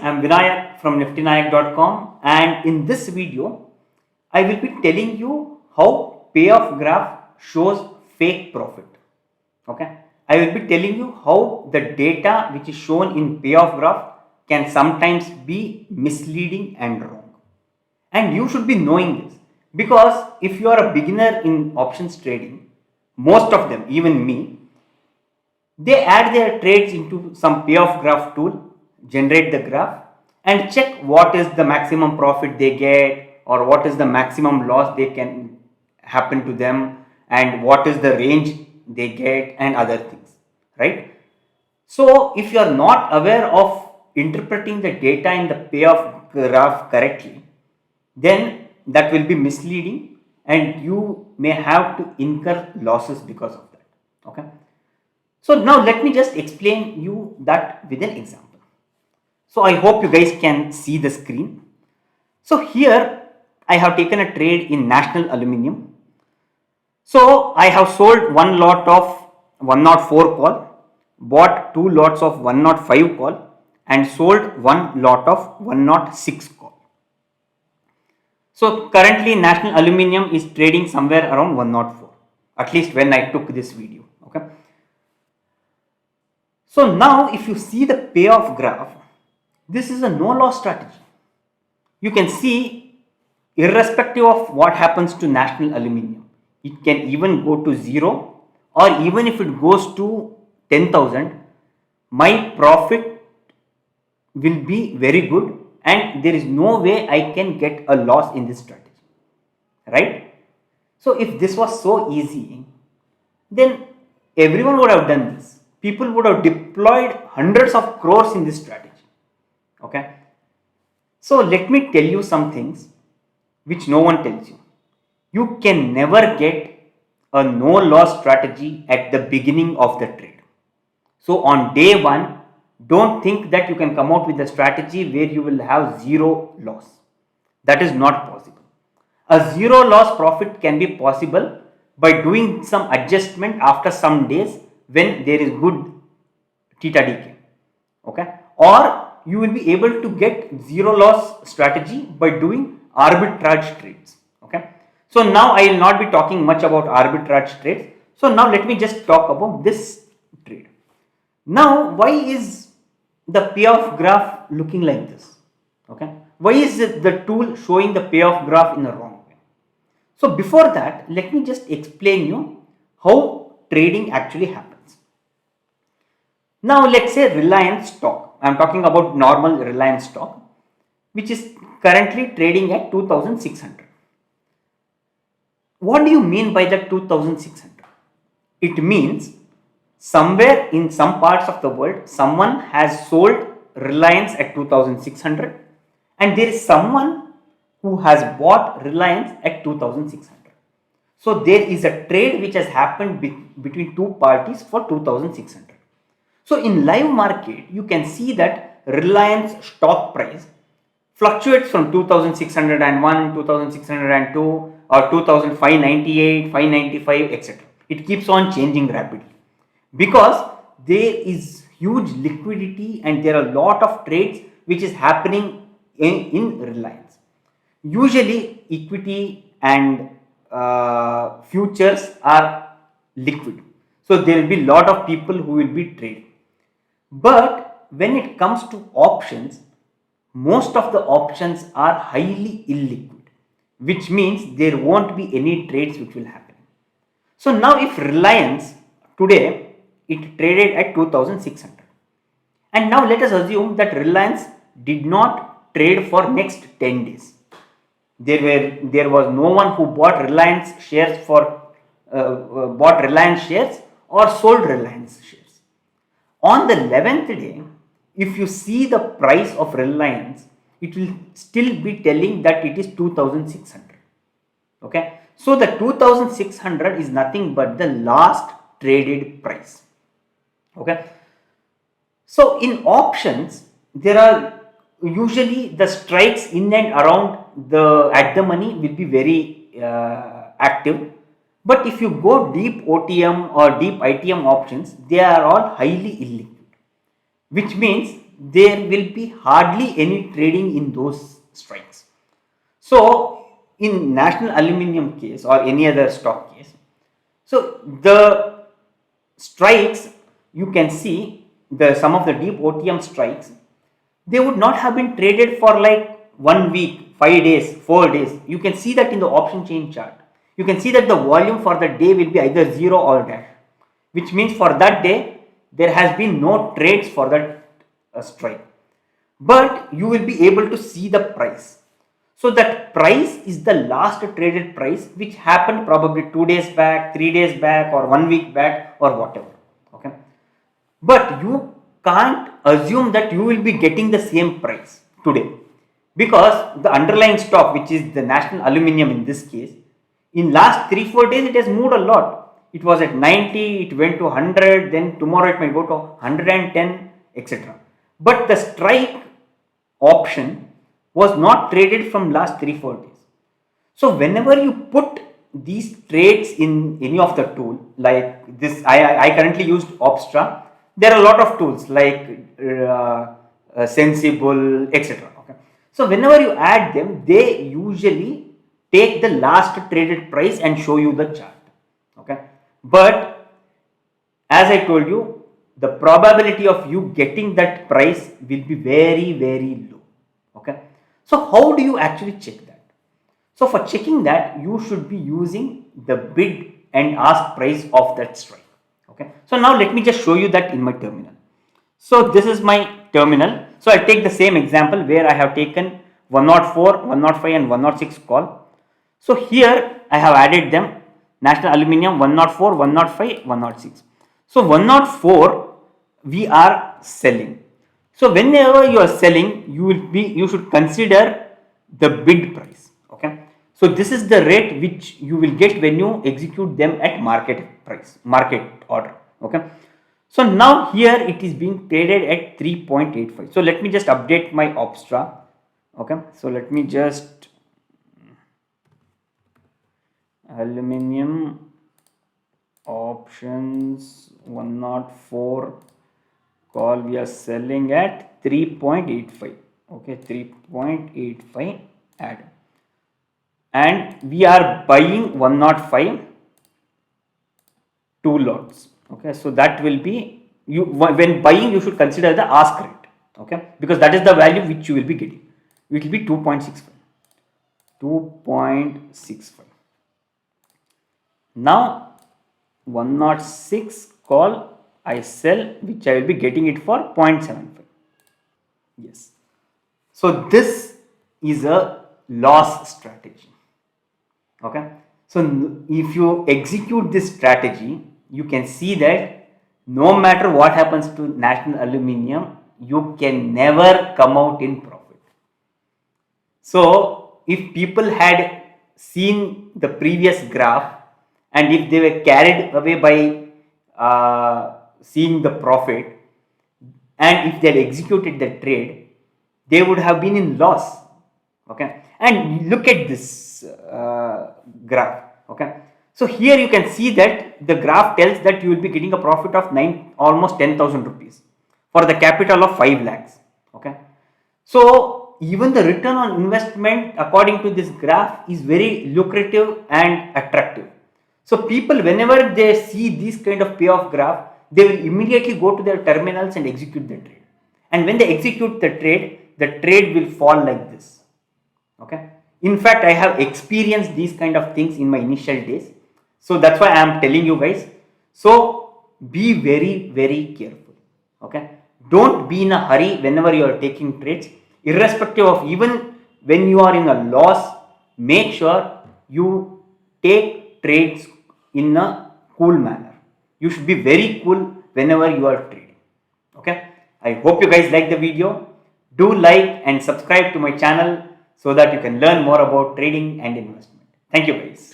I'm Vinayak from NiftyNayak.com, and in this video, I will be telling you how Payoff Graph shows fake profit. Okay, I will be telling you how the data which is shown in Payoff Graph can sometimes be misleading and wrong. And you should be knowing this because if you are a beginner in options trading, most of them, even me, they add their trades into some payoff graph tool, generate the graph, and check what is the maximum profit they get or what is the maximum loss they can happen to them and what is the range they get and other things, right? So if you are not aware of interpreting the data in the payoff graph correctly, then that will be misleading and you may have to incur losses because of that. Okay. So now let me just explain you that with an example. So I hope you guys can see the screen. So here I have taken a trade in National Aluminium. So I have sold one lot of 104 call, bought two lots of 105 call and sold one lot of 106 call. So currently National Aluminium is trading somewhere around 104, at least when I took this video. Okay. So now if you see the payoff graph, this is a no loss strategy. You can see irrespective of what happens to National Aluminium, it can even go to 0 or even if it goes to 10,000, my profit will be very good and there is no way I can get a loss in this strategy, right? So if this was so easy, then everyone would have done this. People would have deployed hundreds of crores in this strategy. Okay. So let me tell you some things which no one tells you. You can never get a no loss strategy at the beginning of the trade. So on day one, don't think that you can come out with a strategy where you will have zero loss. That is not possible. A zero loss profit can be possible by doing some adjustment after some days when there is good theta decay. Okay, or you will be able to get zero loss strategy by doing arbitrage trades. Okay, so now I will not be talking much about arbitrage trades. So now let me just talk about this trade. Now why is the payoff graph looking like this? Okay, why is the tool showing the payoff graph in the wrong way? So before that, let me just explain you how trading actually happens. Now let's say Reliance stock, I am talking about normal Reliance stock, which is currently trading at 2600. What do you mean by that 2600? It means somewhere in some parts of the world, someone has sold Reliance at 2600 and there is someone who has bought Reliance at 2600. So there is a trade which has happened between two parties for 2600. So in live market, you can see that Reliance stock price fluctuates from 2601, 2602 or 2598, 595, etc. It keeps on changing rapidly because there is huge liquidity and there are a lot of trades which is happening in Reliance. Usually equity and futures are liquid. So there will be a lot of people who will be trading. But when it comes to options, most of the options are highly illiquid, which means there won't be any trades which will happen. So now if Reliance today it traded at 2600 and now let us assume that Reliance did not trade for next 10 days. There was no one who bought Reliance shares or sold Reliance shares. On the 11th day, if you see the price of Reliance, it will still be telling that it is 2600. Okay, so the 2600 is nothing but the last traded price. Okay, so in options there are usually the strikes in and around the at the money will be very active, but if you go deep OTM or deep ITM options, they are all highly illiquid, which means there will be hardly any trading in those strikes. So in National Aluminium case or any other stock case, so the strikes, you can see some of the deep OTM strikes, they would not have been traded for like 1 week, 5 days, 4 days. You can see that in the option chain chart. You can see that the volume for the day will be either 0 or dash, which means for that day there has been no trades for that strike. But you will be able to see the price. So that price is the last traded price which happened probably 2 days back, 3 days back, or 1 week back, or whatever. Okay. But you can't assume that you will be getting the same price today, because the underlying stock, which is the National Aluminium in this case, in last 3-4 days it has moved a lot. It was at 90, it went to 100, then tomorrow it might go to 110, etc. But the strike option was not traded from last 3-4 days. So whenever you put these trades in any of the tool, like this, I currently used Opstra. There are a lot of tools like Sensible, etc. Okay. So whenever you add them, they usually take the last traded price and show you the chart. Okay. But as I told you, the probability of you getting that price will be very, very low. Okay. So how do you actually check that? So for checking that, you should be using the bid and ask price of that strike. Okay. So now let me just show you that in my terminal. So this is my terminal. So I'll take the same example where I have taken 104, 105 and 106 call. So here I have added them: National Aluminium 104, 105, 106. So 104 we are selling. So whenever you are selling, you should consider the bid price. Okay. So this is the rate which you will get when you execute them at market price, market order. Okay. So now here it is being traded at 3.85. So let me just update my Opstra. Okay. So let me just aluminium options 104 call, we are selling at 3.85. Okay, 3.85 add, and we are buying 105 2 lots. Okay, so that will be, you when buying you should consider the ask rate. Okay, because that is the value which you will be getting. It will be 2.65. Now 106 call I sell, which I will be getting it for 0.75. Yes. So this is a loss strategy. Okay. So if you execute this strategy, you can see that no matter what happens to National Aluminium, you can never come out in profit. So if people had seen the previous graph, and if they were carried away by seeing the profit, and if they had executed the trade, they would have been in loss. Okay, and look at this graph. Okay, so here you can see that the graph tells that you will be getting a profit of almost 10,000 rupees for the capital of 5 lakhs. Okay, so even the return on investment according to this graph is very lucrative and attractive. So people, whenever they see this kind of payoff graph, they will immediately go to their terminals and execute the trade. And when they execute the trade will fall like this. Okay. In fact, I have experienced these kind of things in my initial days. So that's why I am telling you guys. So be very, very careful. Okay. Don't be in a hurry whenever you are taking trades. Irrespective of, even when you are in a loss, make sure you take trades in a cool manner. You should be very cool whenever you are trading. Okay. I hope you guys like the video. Do like and subscribe to my channel so that you can learn more about trading and investment. Thank you guys.